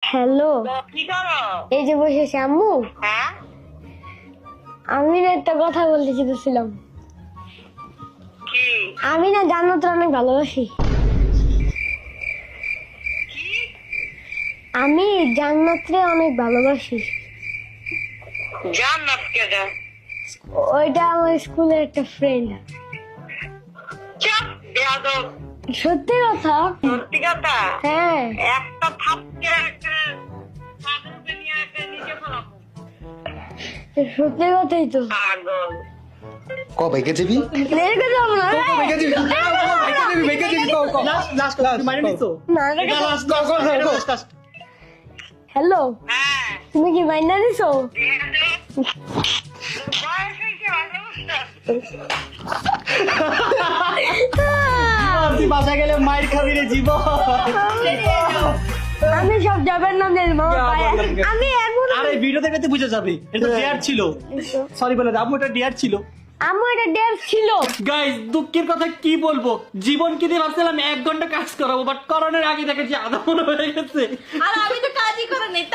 Hello, কি করো? এই যে বসেছি আম্মু। হ্যাঁ, আমি না একটা কথা বলতে চেয়েছিলাম। কি আমি না জান্নাতরে অনেক ভালোবাসি। কি আমি জান্নাতরে অনেক ভালোবাসি। জান্নাত কেডা? ওইটা আমার স্কুলের একটা ফ্রেন্ড। চাপ বেয়াদব। সত্যি কথা। সত্যি কথা? হ্যাঁ, একটা থাপকে একটা পাগলকে নিয়ে একটা নিচে ফেলাবো। সত্যি কথাই তো। পাগল। কবে কে যাবি রেখে যাবো না। ভাইকে দিবি ভাইকে দিবি হ্যালো, হ্যাঁ, তুমি কি মাইনা দিছো? বেয়াদব। বয়স হয়েছে, ভালো বুঝছো? তুই বাসা গেলে মাইর খাবি রে জীবন। আমি সব যাবেন নাম জানি মামা। আমি এমন আরে ভিডিও দেখে তুই বুঝে যাবি, এটা ডিয়ার ছিল। সরি বলে আম্মু, এটা ডিয়ার ছিল। আমার একটা ডেস্ক ছিল। গাইস, দুঃখের কথা কি বলবো, জীবনকে দিয়ে ভাবছিলাম 1 ঘন্টা কাজ করাবো, বাট করোনার আগে দেখেছি আধা মনে হয়ে গেছে। আর আমি তো কাজই করে নেই।